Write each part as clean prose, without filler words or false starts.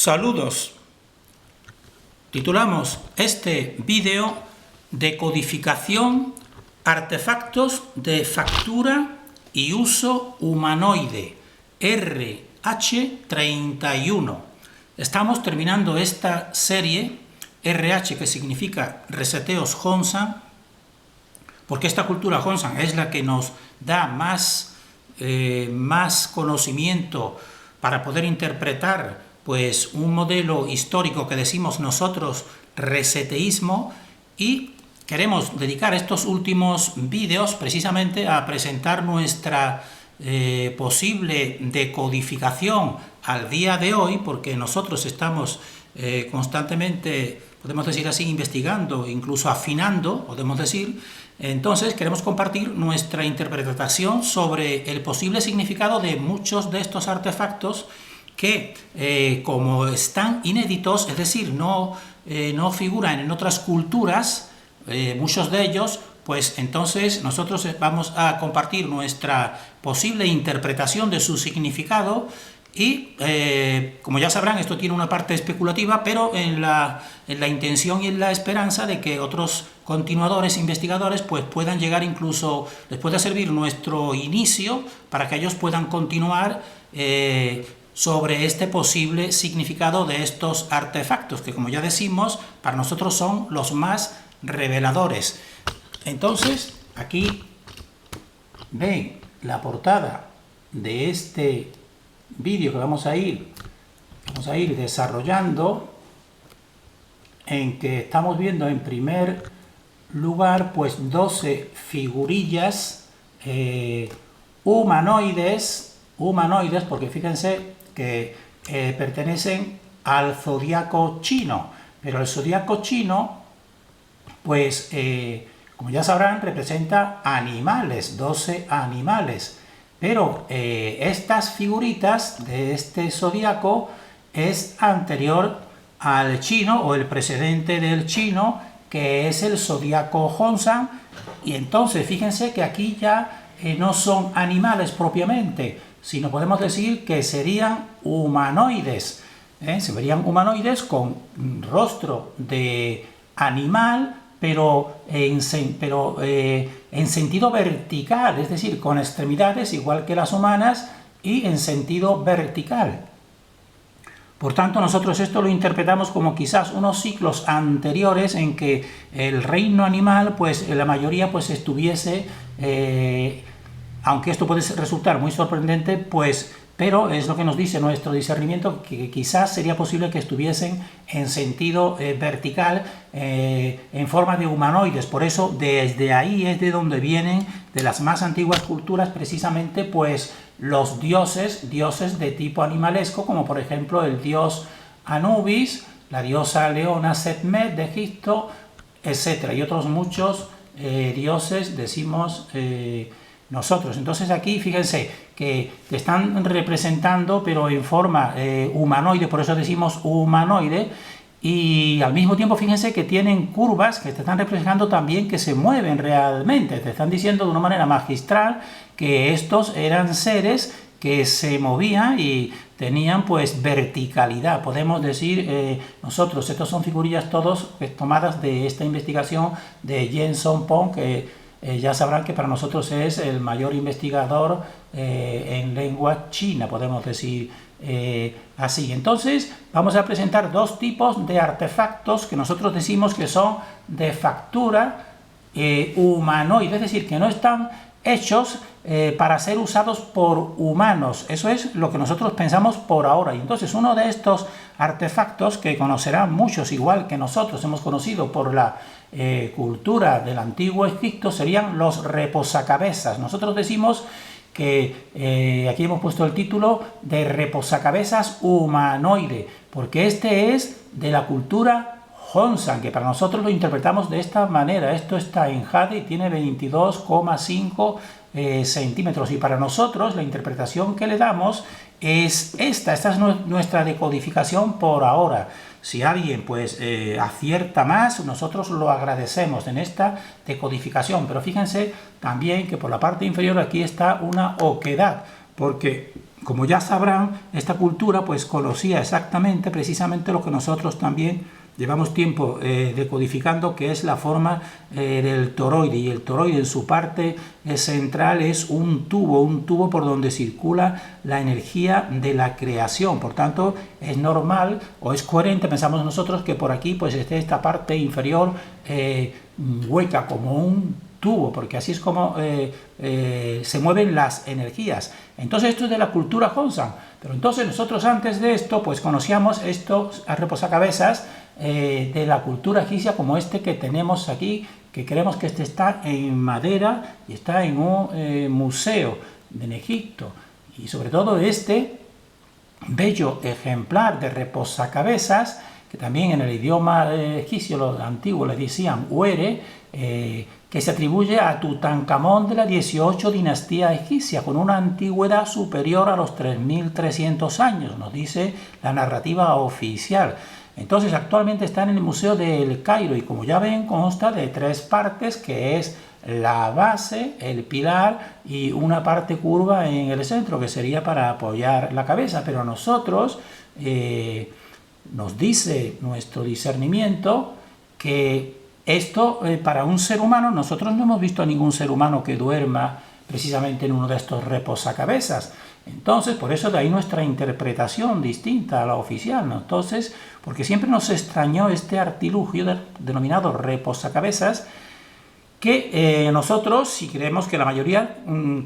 Saludos. Titulamos este vídeo Decodificación, artefactos de factura y uso humanoide, RH31. Estamos terminando esta serie, RH, que significa Reseteos Hongsan, porque esta cultura Hongsan es la que nos da más conocimiento para poder interpretar pues un modelo histórico que decimos nosotros reseteísmo, y queremos dedicar estos últimos vídeos precisamente a presentar nuestra posible decodificación al día de hoy, porque nosotros estamos constantemente, podemos decir así, investigando, incluso afinando, podemos decir. Entonces queremos compartir nuestra interpretación sobre el posible significado de muchos de estos artefactos que, como están inéditos, es decir, no figuran en otras culturas, muchos de ellos, pues entonces nosotros vamos a compartir nuestra posible interpretación de su significado y, como ya sabrán, esto tiene una parte especulativa, pero en la intención y en la esperanza de que otros continuadores, investigadores, pues puedan llegar, incluso les pueda servir nuestro inicio para que ellos puedan continuar sobre este posible significado de estos artefactos, que, como ya decimos, para nosotros son los más reveladores. Entonces, aquí ven la portada de este vídeo que vamos a ir desarrollando, en que estamos viendo en primer lugar pues 12 figurillas humanoides, porque fíjense que pertenecen al zodiaco chino, pero el zodiaco chino, pues como ya sabrán, representa animales, 12 animales, pero estas figuritas de este zodiaco es anterior al chino, o el precedente del chino, que es el zodiaco Hongsan, y entonces fíjense que aquí ya no son animales propiamente, sino podemos decir que serían humanoides, se verían humanoides con rostro de animal, pero en sentido vertical, es decir, con extremidades igual que las humanas y en sentido vertical. Por tanto, nosotros esto lo interpretamos como quizás unos ciclos anteriores en que el reino animal, pues la mayoría pues estuviese, aunque esto puede resultar muy sorprendente, pues, pero es lo que nos dice nuestro discernimiento, que quizás sería posible que estuviesen en sentido vertical, en forma de humanoides. Por eso, desde ahí es de donde vienen, de las más antiguas culturas, precisamente, pues, los dioses de tipo animalesco, como por ejemplo el dios Anubis, la diosa leona Sekhmet de Egipto, etc. Y otros muchos dioses, decimos nosotros. Entonces aquí fíjense que están representando, pero en forma humanoide, por eso decimos humanoide, y al mismo tiempo fíjense que tienen curvas que te están representando también que se mueven realmente, te están diciendo de una manera magistral que estos eran seres que se movían y tenían pues verticalidad. Podemos decir nosotros, estos son figurillas todos tomadas de esta investigación de Yen Song-pong, que ya sabrán que para nosotros es el mayor investigador en lengua china, podemos decir así. Entonces vamos a presentar dos tipos de artefactos que nosotros decimos que son de factura humanoide, es decir, que no están hechos para ser usados por humanos. Eso es lo que nosotros pensamos por ahora. Y entonces uno de estos artefactos, que conocerán muchos igual que nosotros hemos conocido por la cultura del antiguo Egipto, serían los reposacabezas. Nosotros decimos que aquí hemos puesto el título de reposacabezas humanoide, porque este es de la cultura Hongsan, que para nosotros lo interpretamos de esta manera. Esto está en jade y tiene 22,5 centímetros, y para nosotros la interpretación que le damos es esta es nuestra decodificación por ahora. Si alguien pues acierta más, nosotros lo agradecemos en esta decodificación, pero fíjense también que por la parte inferior aquí está una oquedad, porque como ya sabrán, esta cultura pues conocía exactamente, precisamente lo que nosotros también llevamos tiempo decodificando, que es la forma del toroide, y el toroide en su parte central es un tubo por donde circula la energía de la creación. Por tanto, es normal o es coherente, pensamos nosotros, que por aquí pues esté esta parte inferior hueca, como un tubo, porque así es como se mueven las energías. Entonces esto es de la cultura Hongsan, pero entonces nosotros antes de esto pues conocíamos estos reposacabezas de la cultura egipcia, como este que tenemos aquí, que creemos que este está en madera y está en un museo en Egipto, y sobre todo este bello ejemplar de reposacabezas, que también en el idioma egipcio, los antiguos le decían huere, que se atribuye a Tutankamón de la 18 dinastía egipcia, con una antigüedad superior a los 3.300 años, nos dice la narrativa oficial. Entonces actualmente está en el Museo del Cairo, y como ya ven consta de 3 partes, que es la base, el pilar y una parte curva en el centro, que sería para apoyar la cabeza. Pero a nosotros nos dice nuestro discernimiento que esto para un ser humano, nosotros no hemos visto a ningún ser humano que duerma precisamente en uno de estos reposacabezas. Entonces, por eso de ahí nuestra interpretación distinta a la oficial, ¿no? Entonces, porque siempre nos extrañó este artilugio denominado reposacabezas, que nosotros, si creemos que la mayoría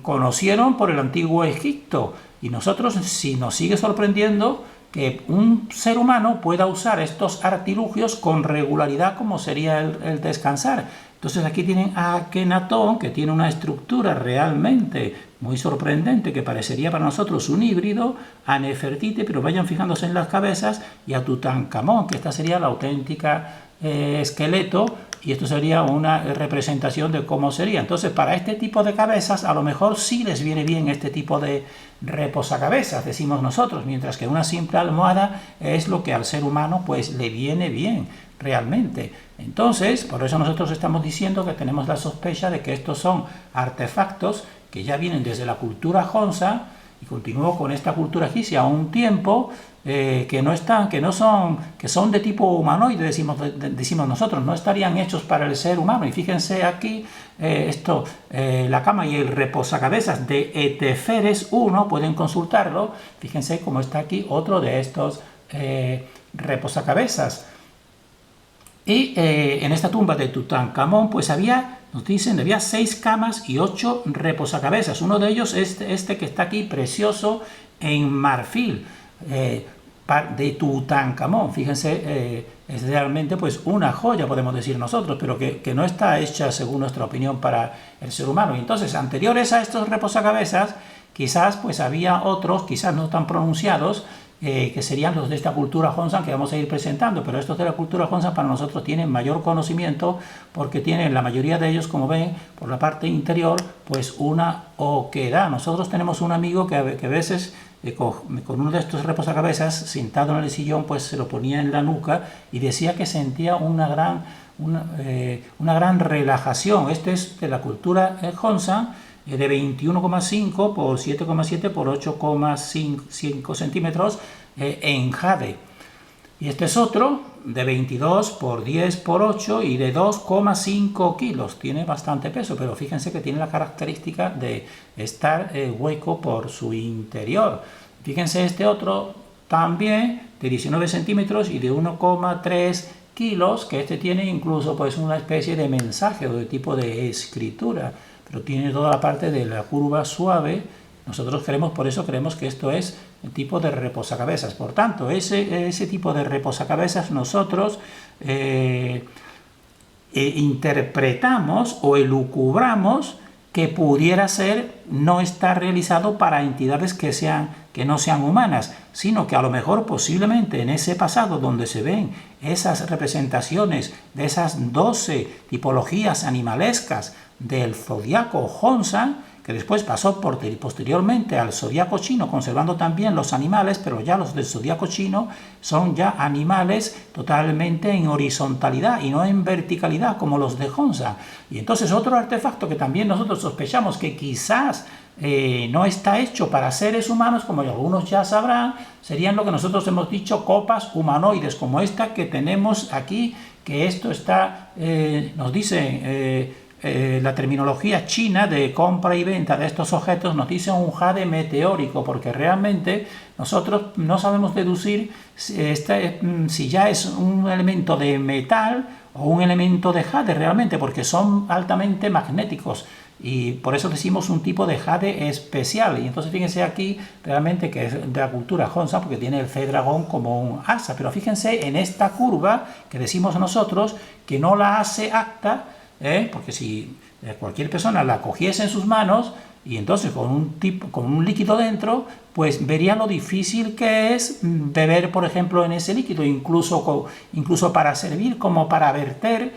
conocieron por el antiguo Egipto, y nosotros, si nos sigue sorprendiendo que un ser humano pueda usar estos artilugios con regularidad, como sería el descansar. Entonces aquí tienen a Akenatón, que tiene una estructura realmente muy sorprendente, que parecería para nosotros un híbrido, a Nefertiti, pero vayan fijándose en las cabezas, y a Tutankamón, que esta sería la auténtica esqueleto, y esto sería una representación de cómo sería. Entonces, para este tipo de cabezas, a lo mejor sí les viene bien este tipo de reposacabezas, decimos nosotros, mientras que una simple almohada es lo que al ser humano pues le viene bien realmente. Entonces, por eso nosotros estamos diciendo que tenemos la sospecha de que estos son artefactos que ya vienen desde la cultura Hongsan, y continuó con esta cultura egipcia un tiempo, que son de tipo humanoide, decimos nosotros, no estarían hechos para el ser humano. Y fíjense aquí, la cama y el reposacabezas de Eteferes I, pueden consultarlo, fíjense cómo está aquí otro de estos reposacabezas. Y en esta tumba de Tutankamón pues nos dicen, había 6 camas y 8 reposacabezas. Uno de ellos es este que está aquí, precioso, en marfil, de Tutankamón. Fíjense, es realmente pues una joya, podemos decir nosotros, pero que no está hecha, según nuestra opinión, para el ser humano. Y entonces, anteriores a estos reposacabezas, quizás pues había otros, quizás no tan pronunciados, que serían los de esta cultura Hongsan, que vamos a ir presentando, pero estos de la cultura Hongsan para nosotros tienen mayor conocimiento, porque tienen, la mayoría de ellos, como ven, por la parte interior, pues una oquedad. Nosotros tenemos un amigo que a veces con uno de estos reposacabezas, sentado en el sillón, pues se lo ponía en la nuca y decía que sentía una gran relajación. Este es de la cultura Hongsan, de 21,5 por 7,7 por 8,5 centímetros en jade. Y este es otro de 22 por 10 por 8 y de 2,5 kilos. Tiene bastante peso, pero fíjense que tiene la característica de estar hueco por su interior. Fíjense este otro también de 19 centímetros y de 1,3 kilos, que este tiene incluso pues una especie de mensaje o de tipo de escritura, pero tiene toda la parte de la curva suave. Nosotros por eso creemos que esto es el tipo de reposacabezas. Por tanto, ese tipo de reposacabezas nosotros interpretamos o elucubramos que pudiera ser, no está realizado para entidades que no sean humanas, sino que a lo mejor posiblemente en ese pasado donde se ven esas representaciones de esas 12 tipologías animalescas del zodiaco Hongsan, que después pasó posteriormente al zodiaco chino, conservando también los animales, pero ya los del zodiaco chino son ya animales totalmente en horizontalidad y no en verticalidad como los de Hongsan. Y entonces otro artefacto que también nosotros sospechamos que quizás no está hecho para seres humanos, como algunos ya sabrán, serían lo que nosotros hemos dicho copas humanoides, como esta que tenemos aquí, que esto está, nos dice la terminología china de compra y venta de estos objetos, nos dice un jade meteórico, porque realmente nosotros no sabemos deducir si ya es un elemento de metal o un elemento de jade realmente, porque son altamente magnéticos. Y por eso decimos un tipo de jade especial. Y entonces fíjense aquí realmente que es de la cultura Honshan, porque tiene el C-dragón como un asa. Pero fíjense en esta curva que decimos nosotros que no la hace acta, porque si cualquier persona la cogiese en sus manos y entonces con un líquido dentro, pues vería lo difícil que es beber, por ejemplo, en ese líquido, incluso para servir, como para verter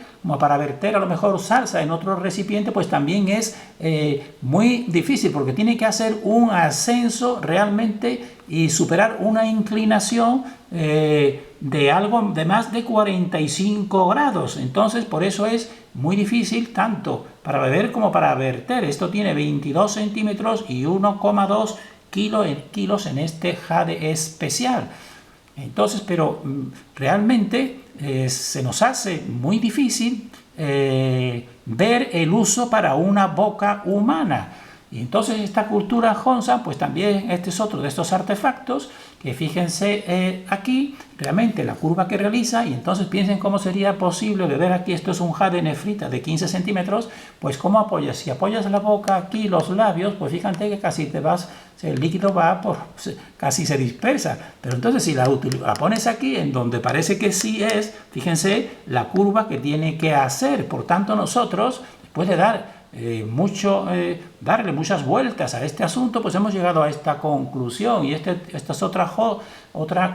a lo mejor salsa en otro recipiente, pues también es muy difícil, porque tiene que hacer un ascenso y superar una inclinación de algo de más de 45 grados. Entonces, por eso es muy difícil tanto para beber como para verter. Esto tiene 22 centímetros y 1,2 kilos en este jade especial. Entonces, pero realmente se nos hace muy difícil ver el uso para una boca humana. Y entonces esta cultura Honshan, pues también este es otro de estos artefactos que fíjense aquí, realmente la curva que realiza, y entonces piensen cómo sería posible beber aquí. Esto es un jade nefrita de 15 centímetros, pues cómo apoyas, si apoyas la boca aquí, los labios, pues fíjate que casi el líquido casi se dispersa. Pero entonces si la pones aquí, en donde parece que sí es, fíjense la curva que tiene que hacer. Por tanto, nosotros, después de darle muchas vueltas a este asunto, pues hemos llegado a esta conclusión. Y esta es otra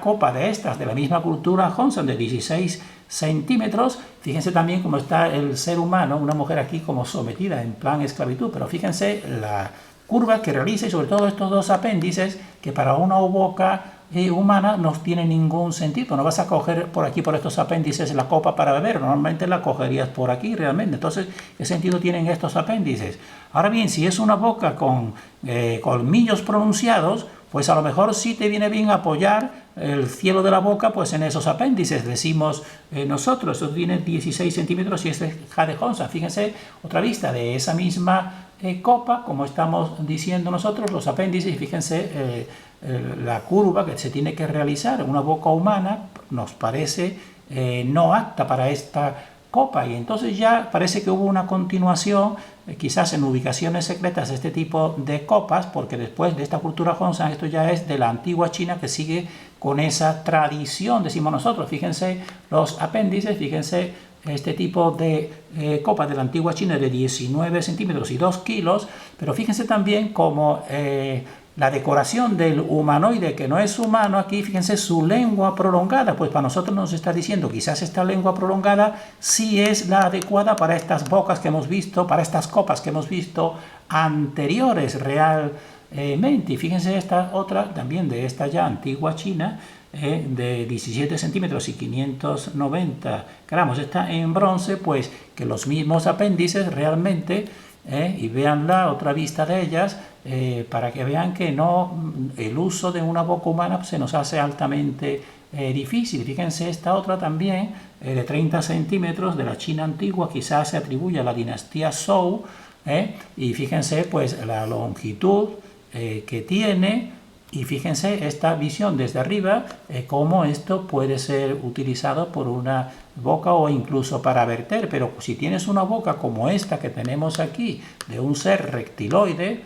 copa de la misma cultura Honshan, de 16 centímetros. Fíjense también cómo está el ser humano, una mujer aquí como sometida en plan esclavitud, pero fíjense la curva que realiza, y sobre todo estos dos apéndices que para una boca humana no tiene ningún sentido. No vas a coger por aquí, por estos apéndices, la copa para beber. Normalmente la cogerías por aquí realmente. Entonces, ¿qué sentido tienen estos apéndices? Ahora bien, si es una boca con colmillos pronunciados, pues a lo mejor sí te viene bien apoyar el cielo de la boca pues en esos apéndices, decimos nosotros. Eso tiene 16 centímetros y es de jade Honshan. Fíjense otra vista de esa misma copa, como estamos diciendo nosotros, los apéndices, y fíjense la curva que se tiene que realizar. Una boca humana nos parece no apta para esta copa, y entonces ya parece que hubo una continuación, quizás en ubicaciones secretas, de este tipo de copas, porque después de esta cultura Honshan, esto ya es de la antigua China, que sigue con esa tradición, decimos nosotros. Fíjense los apéndices, fíjense este tipo de copa de la antigua China de 19 centímetros y 2 kilos, pero fíjense también como la decoración del humanoide que no es humano aquí, fíjense su lengua prolongada, pues para nosotros nos está diciendo quizás esta lengua prolongada sí es la adecuada para estas bocas que hemos visto, para estas copas que hemos visto anteriores realmente. Y fíjense esta otra también de esta ya antigua China, de 17 centímetros y 590 gramos, está en bronce, pues que los mismos apéndices realmente, y vean la otra vista de ellas, para que vean que el uso de una boca humana se nos hace altamente difícil. Fíjense esta otra también, de 30 centímetros, de la China antigua, quizás se atribuye a la dinastía Zhou, y fíjense pues la longitud que tiene. Y fíjense esta visión desde arriba, cómo esto puede ser utilizado por una boca o incluso para verter. Pero si tienes una boca como esta que tenemos aquí, de un ser reptiloide,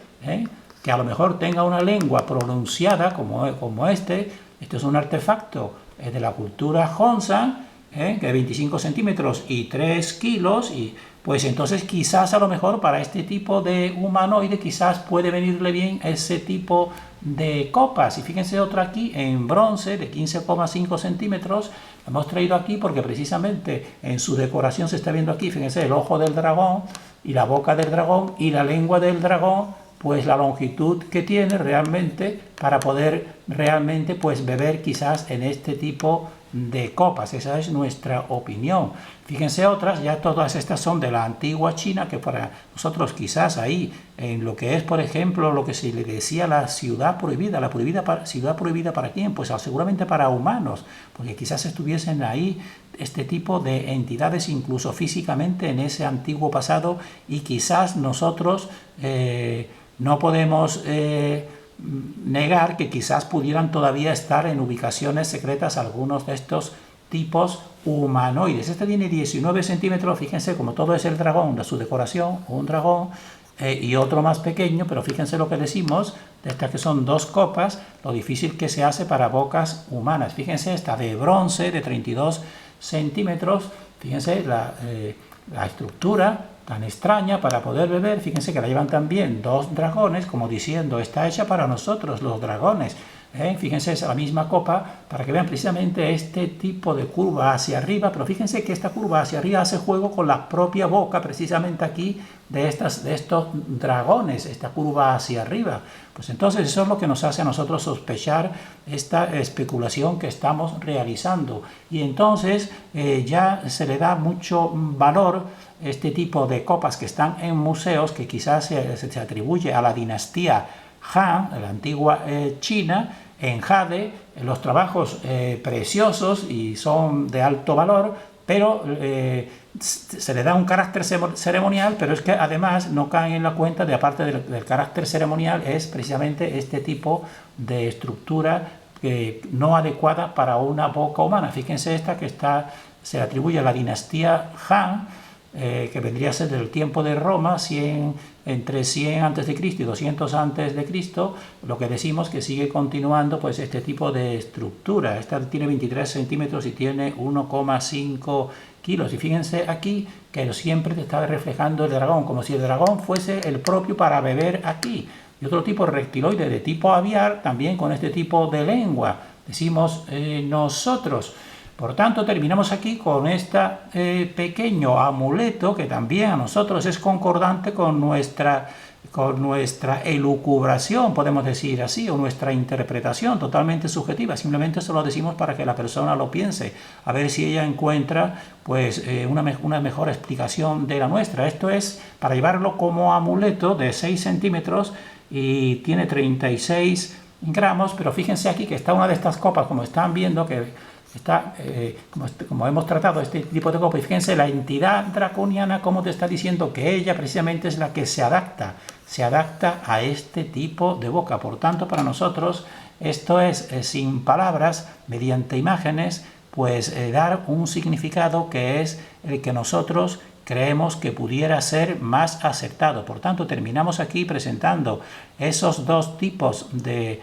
que a lo mejor tenga una lengua pronunciada como este es un artefacto de la cultura Honshan, que de 25 centímetros y 3 kilos, y pues entonces quizás a lo mejor para este tipo de humanoide quizás puede venirle bien ese tipo de copas. Y fíjense otra aquí en bronce de 15,5 centímetros. La hemos traído aquí porque precisamente en su decoración se está viendo aquí, fíjense, el ojo del dragón y la boca del dragón y la lengua del dragón pues la longitud que tiene realmente para poder realmente pues beber quizás en este tipo de copas. Esa es nuestra opinión. Fíjense otras, ya todas estas son de la antigua China, que para nosotros quizás ahí, en lo que es, por ejemplo, lo que se le decía la ciudad prohibida, ciudad prohibida ¿para quién? Pues seguramente para humanos, porque quizás estuviesen ahí este tipo de entidades incluso físicamente en ese antiguo pasado, y quizás nosotros no podemos negar que quizás pudieran todavía estar en ubicaciones secretas algunos de estos tipos humanoides. Este tiene 19 centímetros, fíjense como todo es el dragón, su decoración, un dragón, y otro más pequeño, pero fíjense lo que decimos, de estas que son dos copas, lo difícil que se hace para bocas humanas. Fíjense esta de bronce de 32 centímetros, fíjense la estructura tan extraña para poder beber. Fíjense que la llevan también dos dragones, como diciendo, está hecha para nosotros los dragones. Fíjense, es la misma copa, para que vean precisamente este tipo de curva hacia arriba, pero fíjense que esta curva hacia arriba hace juego con la propia boca, precisamente aquí, de estos dragones, esta curva hacia arriba. Pues entonces eso es lo que nos hace a nosotros sospechar esta especulación que estamos realizando. Y entonces ya se le da mucho valor este tipo de copas que están en museos, que quizás se atribuye a la dinastía Han, la antigua China, en jade, los trabajos preciosos y son de alto valor, pero se le da un carácter ceremonial, pero es que además no caen en la cuenta de, aparte del carácter ceremonial, es precisamente este tipo de estructura no adecuada para una boca humana. Fíjense esta que se atribuye a la dinastía Han, que vendría a ser del tiempo de Roma, entre 100 a.C. y 200 a.C., lo que decimos que sigue continuando pues este tipo de estructura. Esta tiene 23 centímetros y tiene 1,5 kilos. Y fíjense aquí que siempre te está reflejando el dragón, como si el dragón fuese el propio para beber aquí. Y otro tipo reptiloide de tipo aviar, también con este tipo de lengua, decimos nosotros. Por tanto, terminamos aquí con este pequeño amuleto que también a nosotros es concordante con nuestra elucubración, podemos decir así, o nuestra interpretación totalmente subjetiva. Simplemente se lo decimos para que la persona lo piense, a ver si ella encuentra pues una mejor explicación de la nuestra. Esto es para llevarlo como amuleto de 6 centímetros y tiene 36 gramos, pero fíjense aquí que está una de estas copas, como están viendo, que está, como hemos tratado este tipo de copa, y fíjense la entidad draconiana como te está diciendo que ella precisamente es la que se adapta a este tipo de boca. Por tanto, para nosotros esto es sin palabras, mediante imágenes, pues dar un significado que es el que nosotros creemos que pudiera ser más aceptado. Por tanto, terminamos aquí presentando esos dos tipos de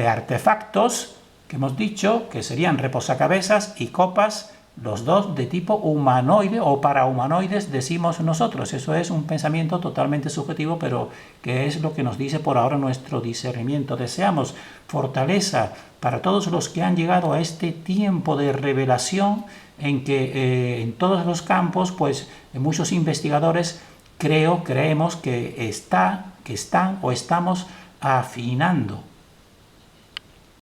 artefactos que hemos dicho que serían reposacabezas y copas, los dos de tipo humanoide o para humanoides, decimos nosotros. Eso es un pensamiento totalmente subjetivo, pero que es lo que nos dice por ahora nuestro discernimiento. Deseamos fortaleza para todos los que han llegado a este tiempo de revelación en que en todos los campos, pues muchos investigadores creemos que están o estamos afinando.